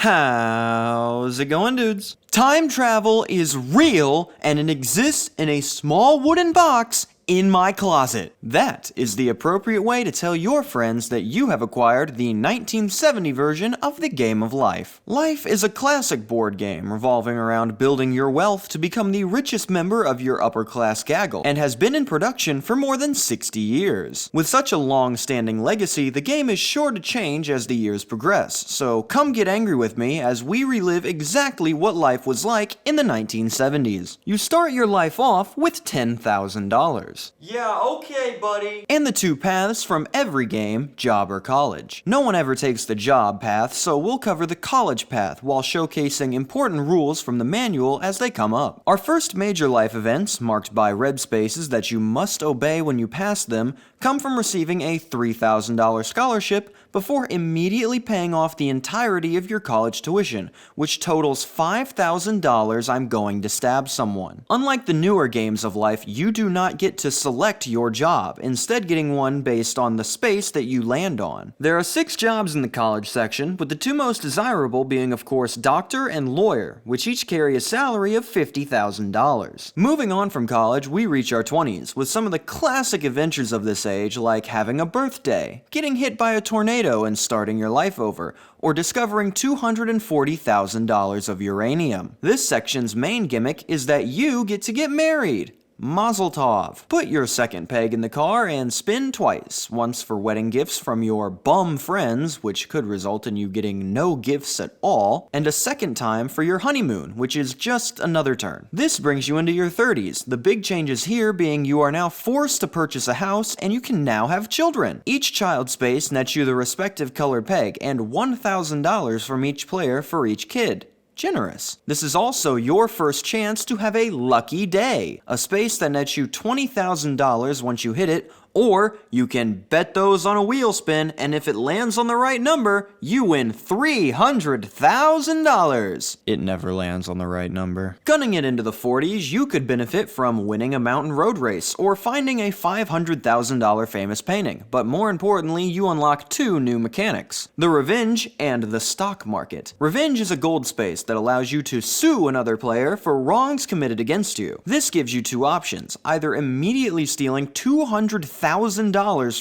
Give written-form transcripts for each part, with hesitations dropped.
How's it going, dudes? Time travel is real, and it exists in a small wooden box in my closet. That is the appropriate way to tell your friends that you have acquired the 1970 version of the Game of Life. Life is a classic board game revolving around building your wealth to become the richest member of your upper-class gaggle, and has been in production for more than 60 years. With such a long-standing legacy, the game is sure to change as the years progress, so come get angry with me as we relive exactly what life was like in the 1970s. You start your life off with $10,000. Yeah, okay, buddy. And the two paths from every game, job or college. No one ever takes the job path, so we'll cover the college path while showcasing important rules from the manual as they come up. Our first major life events, marked by red spaces that you must obey when you pass them, come from receiving a $3,000 scholarship before immediately paying off the entirety of your college tuition, which totals $5,000 I'm going to stab someone. Unlike the newer games of life, you do not get to select your job, instead getting one based on the space that you land on. There are 6 jobs in the college section, with the two most desirable being of course doctor and lawyer, which each carry a salary of $50,000. Moving on from college, we reach our 20s, with some of the classic adventures of this age like having a birthday, getting hit by a tornado and starting your life over, or discovering $240,000 of uranium. This section's main gimmick is that you get to get married. Mazel tov. Put your second peg in the car and spin twice, once for wedding gifts from your bum friends, which could result in you getting no gifts at all, and a second time for your honeymoon, which is just another turn. This brings you into your 30s, the big changes here being you are now forced to purchase a house and you can now have children. Each child space nets you the respective colored peg and $1,000 from each player for each kid. Generous. This is also your first chance to have a lucky day, a space that nets you $20,000 once you hit it, or you can bet those on a wheel spin, and if it lands on the right number, you win $300,000. It never lands on the right number. Gunning it into the 40s, you could benefit from winning a mountain road race, or finding a $500,000 famous painting, but more importantly, you unlock 2 new mechanics: the revenge and the stock market. Revenge is a gold space that allows you to sue another player for wrongs committed against you. This gives you 2 options, either immediately stealing $200,000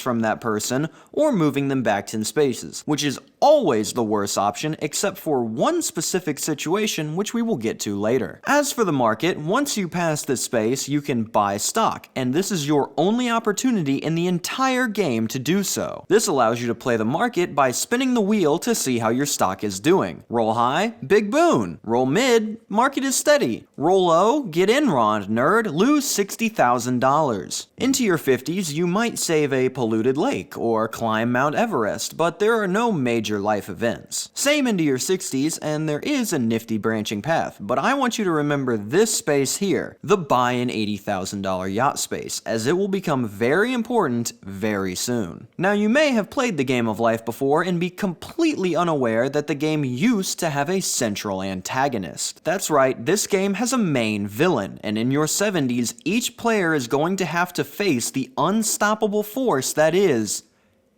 from that person, or moving them back 10 spaces, which is always the worst option except for one specific situation which we will get to later. As for the market, once you pass this space, you can buy stock, and this is your only opportunity in the entire game to do so. This allows you to play the market by spinning the wheel to see how your stock is doing. Roll high, big boon. Roll mid, market is steady. Roll low, get Enron, nerd, lose $60,000. Into your 50s, you might save a polluted lake or climb Mount Everest, but there are no major life events. Same into your 60s, and there is a nifty branching path, but I want you to remember this space here, the buy an $80,000 yacht space, as it will become very important very soon. Now, you may have played the Game of Life before and be completely unaware that the game used to have a central antagonist. That's right, this game has a main villain, and in your 70s, each player is going to have to face the unstoppable force that is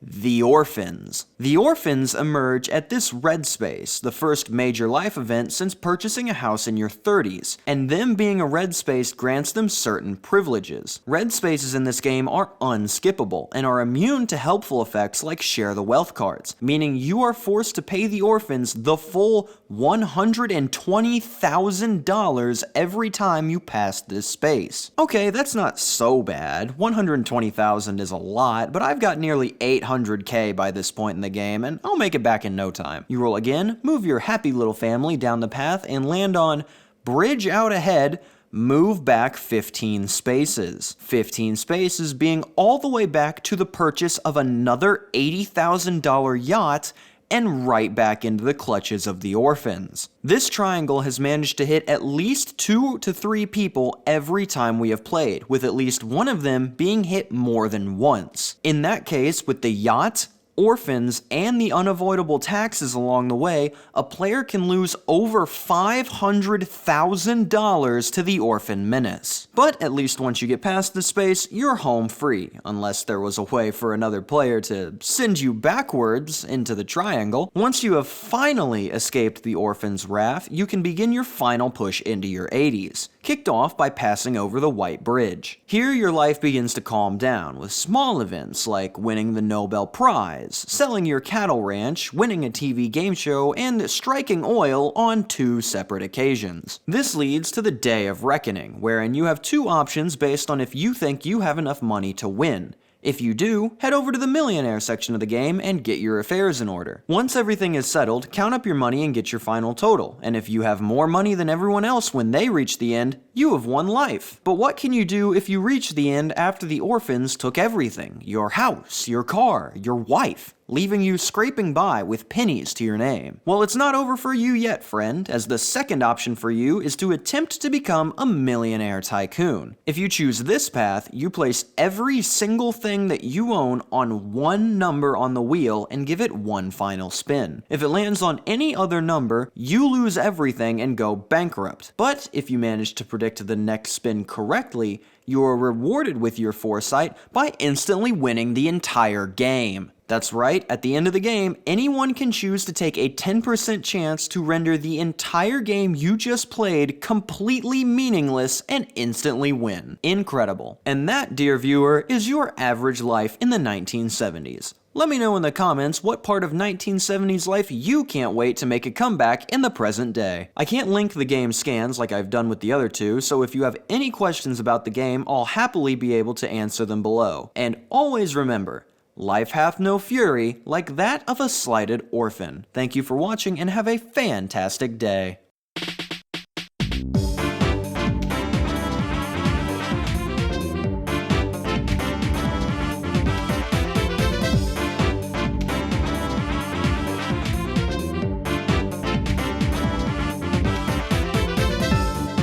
the orphans. The orphans emerge at this red space, the first major life event since purchasing a house in your 30s, and them being a red space grants them certain privileges. Red spaces in this game are unskippable, and are immune to helpful effects like share the wealth cards, meaning you are forced to pay the orphans the full $120,000 every time you pass this space. Okay, that's not so bad. $120,000 is a lot, but I've got nearly $800K by this point in the game, and I'll make it back in no time. You roll again, move your happy little family down the path, and land on bridge out ahead, move back 15 spaces. 15 spaces being all the way back to the purchase of another $80,000 yacht, and right back into the clutches of the orphans. This triangle has managed to hit at least 2 to 3 people every time we have played, with at least one of them being hit more than once. In that case, with the yacht, orphans, and the unavoidable taxes along the way, a player can lose over $500,000 to the orphan menace. But at least once you get past this space, you're home free, unless there was a way for another player to send you backwards into the triangle. Once you have finally escaped the orphan's wrath, you can begin your final push into your 80s, kicked off by passing over the White Bridge. Here your life begins to calm down with small events like winning the Nobel Prize, selling your cattle ranch, winning a TV game show, and striking oil on 2 separate occasions. This leads to the Day of Reckoning, wherein you have 2 options based on if you think you have enough money to win. If you do, head over to the millionaire section of the game and get your affairs in order. Once everything is settled, count up your money and get your final total, and if you have more money than everyone else when they reach the end, you have won life. But what can you do if you reach the end after the orphans took everything? Your house, your car, your wife, leaving you scraping by with pennies to your name. Well, it's not over for you yet, friend, as the second option for you is to attempt to become a millionaire tycoon. If you choose this path, you place every single thing that you own on one number on the wheel and give it one final spin. If it lands on any other number, you lose everything and go bankrupt. But if you manage to predict the next spin correctly, you are rewarded with your foresight by instantly winning the entire game. That's right, at the end of the game, anyone can choose to take a 10% chance to render the entire game you just played completely meaningless and instantly win. Incredible. And that, dear viewer, is your average life in the 1970s. Let me know in the comments what part of 1970s life you can't wait to make a comeback in the present day. I can't link the game scans like I've done with the other 2, so if you have any questions about the game, I'll happily be able to answer them below. And always remember, life hath no fury like that of a slighted orphan. Thank you for watching and have a fantastic day.